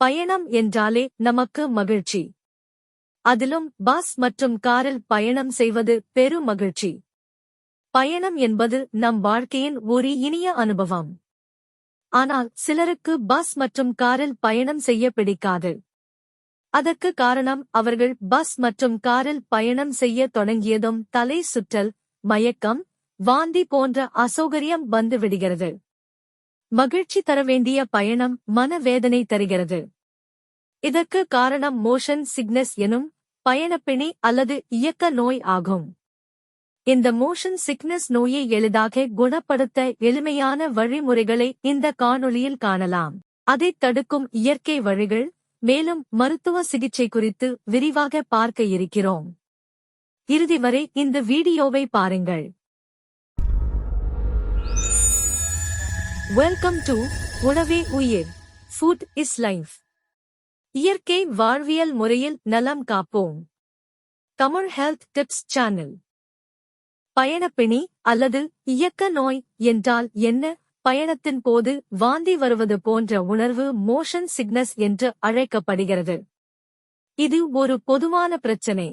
பயணம் என்றாலே நமக்கு மகிழ்ச்சி. அதிலும் பஸ் மற்றும் காரில் பயணம் செய்வது பெரு மகிழ்ச்சி. பயணம் என்பது நம் வாழ்க்கையின் ஒரு இனிய அனுபவம். ஆனால் சிலருக்கு பஸ் மற்றும் காரில் பயணம் செய்ய பிடிக்காது. அதற்கு காரணம் அவர்கள் பஸ் மற்றும் காரில் பயணம் செய்ய தொடங்கியதும் தலை சுற்றல், மயக்கம், வாந்தி போன்ற அசௌகரியம் வந்து விடுகிறது. மகிழ்ச்சி தர வேண்டிய பயணம் மனவேதனை தருகிறது. இதற்கு காரணம் மோஷன் சிக்னஸ் எனும் பயணப்பிணி அல்லது இயக்க நோய் ஆகும். இந்த மோஷன் சிக்னஸ் நோயை எளிதாக குணப்படுத்த எளிமையான வழிமுறைகளை இந்த காணொளியில் காணலாம். அதைத் தடுக்கும் இயற்கை வழிகள், மேலும் மருத்துவ சிகிச்சை குறித்து விரிவாக பார்க்க இருக்கிறோம். இறுதி வரை இந்த வீடியோவை பாருங்கள். வெல்கம் டு உணவே உயிர், ஃபுட் இஸ் லைஃப். இயற்கை வாழ்வியல் முறையில் நலம் காப்போம். Tamil health tips channel. பயணப்பிணி அல்லது இயக்க நோய் என்றால் என்ன? பயணத்தின் போது வாந்தி வருவது போன்ற உணர்வு மோஷன் சிக்னஸ் என்று அழைக்கப்படுகிறது. இது ஒரு பொதுவான பிரச்சினை.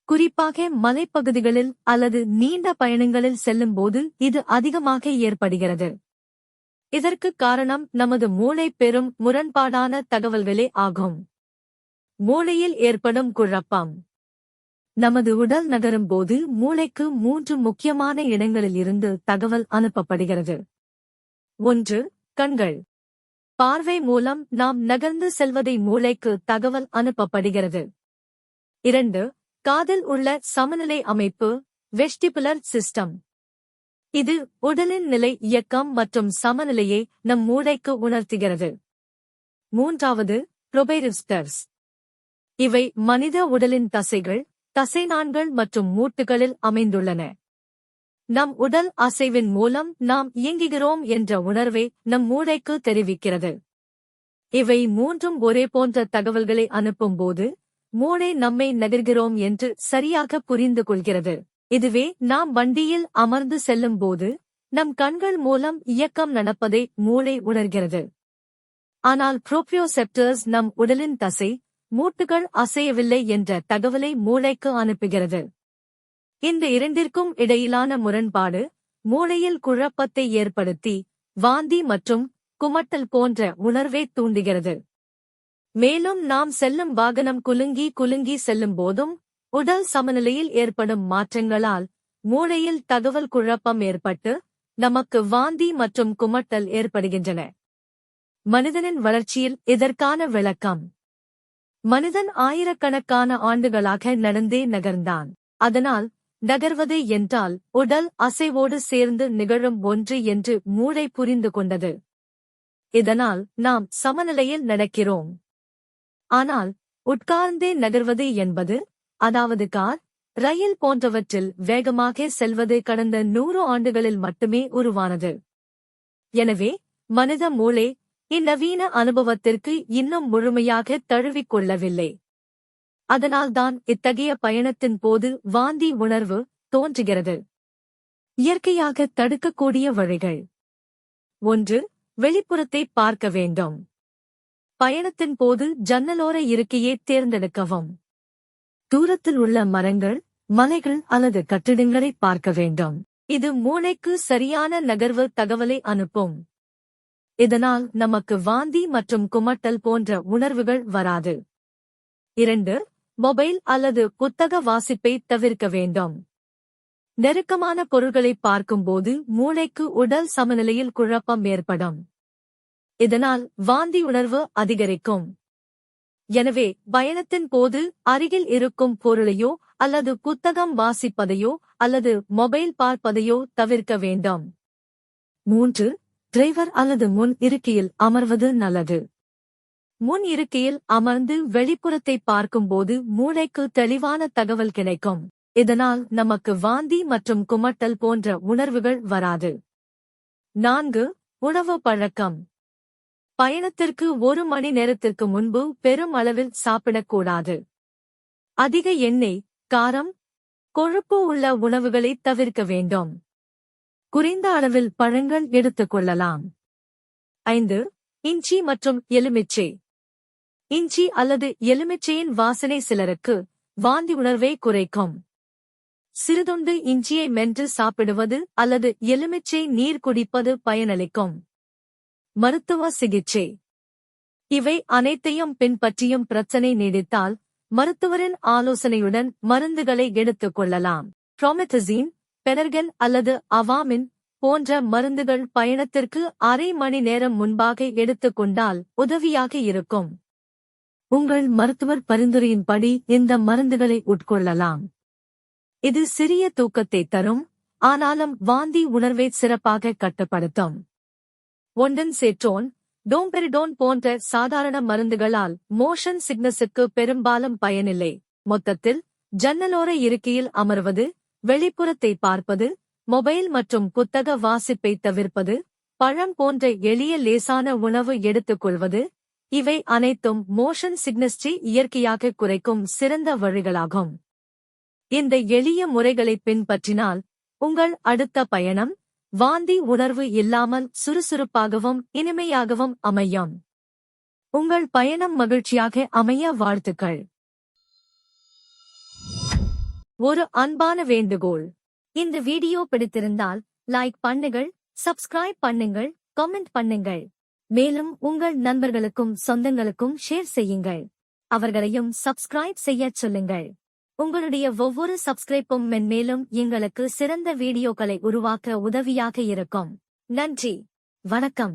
குறிப்பாக மலைப்பகுதிகளில் அல்லது நீண்ட பயணங்களில் செல்லும்போது இது அதிகமாக ஏற்படுகிறது. இதற்கு காரணம் நமது மூளை பெறும் முரண்பாடான தகவல்களே ஆகும். மூளையில் ஏற்படும் குழப்பம். நமது உடல் நகரும் போது மூளைக்கு 3 முக்கியமான இடங்களில் இருந்து தகவல் அனுப்பப்படுகிறது. 1. கண்கள். பார்வை மூலம் நாம் நகர்ந்து செல்வதை மூளைக்கு தகவல் அனுப்பப்படுகிறது. 2. காதில் உள்ள சமநிலை அமைப்பு, வெஸ்டிபுலர் சிஸ்டம். இது உடலின் நிலை, இயக்கம் மற்றும் சமநிலையை நம் மூளைக்கு உணர்த்துகிறது. 3. ப்ரோபரியோஸ்டர்ஸ். இவை மனித உடலின் தசைகள், தசைநாண்கள் மற்றும் மூட்டுகளில் அமைந்துள்ளன. நம் உடல் அசைவின் மூலம் நாம் இயங்குகிறோம் என்ற உணர்வை நம் மூளைக்கு தெரிவிக்கிறது. இவை 3ம் ஒரே போன்ற தகவல்களை அனுப்பும்போது மூளை நம்மை நகர்கிறோம் என்று சரியாக புரிந்து கொள்கிறது. இதுவே நாம் வண்டியில் அமர்ந்து செல்லும்போது நம் கண்கள் மூலம் இயக்கம் நடப்பதை மூளை உணர்கிறது. ஆனால் ப்ரோப்ரியோசெப்டர்ஸ் நம் உடலின் தசை, மூட்டுகள் அசையவில்லை என்ற தகவலை மூளைக்கு அனுப்புகிறது. இந்த இரண்டிற்கும் இடையிலான முரண்பாடு மூளையில் குழப்பத்தை ஏற்படுத்தி வாந்தி மற்றும் குமட்டல் போன்ற உணர்வை தூண்டுகிறது. மேலும் நாம் செல்லும் வாகனம் குலுங்கி செல்லும் போதும் உடல் சமநிலையில் ஏற்படும் மாற்றங்களால் மூளையில் தகவல் குழப்பம் ஏற்பட்டு நமக்கு வாந்தி மற்றும் குமட்டல் ஏற்படுகின்றன. மனிதனின் வளர்ச்சியில் இதற்கான விளக்கம். மனிதன் ஆயிரக்கணக்கான ஆண்டுகளாக நடந்தே நகர்ந்தான். அதனால் நகர்வது என்றால் உடல் அசைவோடு சேர்ந்து நிகழும் ஒன்று என்று மூளை புரிந்து கொண்டது. இதனால் நாம் சமநிலையில் நடக்கிறோம். ஆனால் உட்கார்ந்தே நகர்வது என்பது, அதாவது கார், ரயில் போன்றவற்றில் வேகமாக செல்வது கடந்த 100 ஆண்டுகளில் மட்டுமே உருவானது. எனவே மனித மூளை இந்நவீன அனுபவத்திற்கு இன்னும் முழுமையாக தழுவிக்கொள்ளவில்லை. அதனால்தான் இத்தகைய பயணத்தின் போது வாந்தி உணர்வு தோன்றுகிறது. இயற்கையாக தடுக்கக்கூடிய வழிகள். 1. வெளிப்புறத்தை பார்க்க வேண்டும். பயணத்தின் போது ஜன்னலோர இருக்கையை தேர்ந்தெடுக்கவும். தூரத்தில் உள்ள மரங்கள், மலைகள் அல்லது கட்டிடங்களை பார்க்க வேண்டும். இது மூளைக்கு சரியான நகர்வு தகவலை அனுப்பும். இதனால் நமக்கு வாந்தி மற்றும் குமட்டல் போன்ற உணர்வுகள் வராது. 2. மொபைல் அல்லது புத்தக வாசிப்பை தவிர்க்க வேண்டும். நெருக்கமான பொருள்களை பார்க்கும்போது மூளைக்கு உடல் சமநிலையில் குழப்பம் ஏற்படும். இதனால் வாந்தி உணர்வு அதிகரிக்கும். எனவே பயணத்தின் போது அருகில் இருக்கும் பொருளையோ அல்லது புத்தகம் வாசிப்பதையோ அல்லது மொபைல் பார்ப்பதையோ தவிர்க்க வேண்டும். 3. டிரைவர் அல்லது முன் இருக்கையில் அமர்வது நல்லது. முன் இருக்கையில் அமர்ந்து வெளிப்புறத்தை பார்க்கும்போது மூளைக்கு தெளிவான தகவல் கிடைக்கும். இதனால் நமக்கு வாந்தி மற்றும் குமட்டல் போன்ற உணர்வுகள் வராது. 4. உணவு பழக்கம். பயணத்திற்கு 1 மணி நேரத்திற்கு முன்பு பெரும் அளவில் சாப்பிடக்கூடாது. அதிக எண்ணெய், காரம், கொழுப்பு உள்ள உணவுகளை தவிர்க்க வேண்டும். குறைந்த அளவில் பழங்கள் எடுத்துக் கொள்ளலாம். 5. இஞ்சி மற்றும் எலுமிச்சை. இஞ்சி அல்லது எலுமிச்சையின் வாசனை சிலருக்கு வாந்தி உணர்வை குறைக்கும். சிறிதுண்டு இஞ்சியை மென்று சாப்பிடுவது அல்லது எலுமிச்சை நீர் குடிப்பது பயனளிக்கும். மருத்துவ சிகிச்சை. இவை அனைத்தையும் பின்பற்றியும் பிரச்சனை நீடித்தால் மருத்துவரின் ஆலோசனையுடன் மருந்துகளை எடுத்துக் கொள்ளலாம். ப்ரோமெத்தசின், பெனர்கன் அல்லது அவாமின் போன்ற மருந்துகள் பயணத்திற்கு அரை மணி நேரம் முன்பாக எடுத்துக் கொண்டால் உதவியாக இருக்கும். உங்கள் மருத்துவர் பரிந்துரையின்படி இந்த மருந்துகளை உட்கொள்ளலாம். இது சிறிய தூக்கத்தை தரும், ஆனாலும் வாந்தி உணர்வை சிறப்பாக கட்டுப்படுத்தும். ஒண்டன்செட்ரோன், டோம்பெரிடோன் போன்ற சாதாரண மருந்துகளால் மோஷன் சிக்னஸுக்கு பெரும்பாலும் பயனில்லை. மொத்தத்தில், ஜன்னலோர இருக்கையில் அமர்வது, வெளிப்புறத்தை பார்ப்பது, மொபைல் மற்றும் புத்தக வாசிப்பை தவிர்ப்பது, பழம் போன்ற எளிய லேசான உணவு எடுத்துக்கொள்வது, இவை அனைத்தும் மோஷன் சிக்னஸை இயற்கையாக குறைக்கும் சிறந்த வழிகளாகும். இந்த எளிய முறைகளை பின்பற்றினால் உங்கள் அடுத்த பயணம் வாந்தி உணர்வு இல்லாமல் சுறுசுறுப்பாகவும் இனிமையாகவும் அமையும். உங்கள் பயணம் மகிழ்ச்சியாக அமைய வாழ்த்துக்கள். ஒரு அன்பான வேண்டுகோள். இந்த வீடியோ பிடித்திருந்தால் லைக் பண்ணுங்கள், சப்ஸ்கிரைப் பண்ணுங்கள், கமெண்ட் பண்ணுங்கள். மேலும் உங்கள் நண்பர்களுக்கும் சொந்தங்களுக்கும் ஷேர் செய்யுங்கள். அவர்களையும் சப்ஸ்கிரைப் செய்யச் சொல்லுங்கள். உங்களுடைய ஒவ்வொரு சப்ஸ்கிரைப்பும் மென்மேலும் எங்களுக்கு சிறந்த வீடியோக்களை உருவாக்க உதவியாக இருக்கும். நன்றி. வணக்கம்.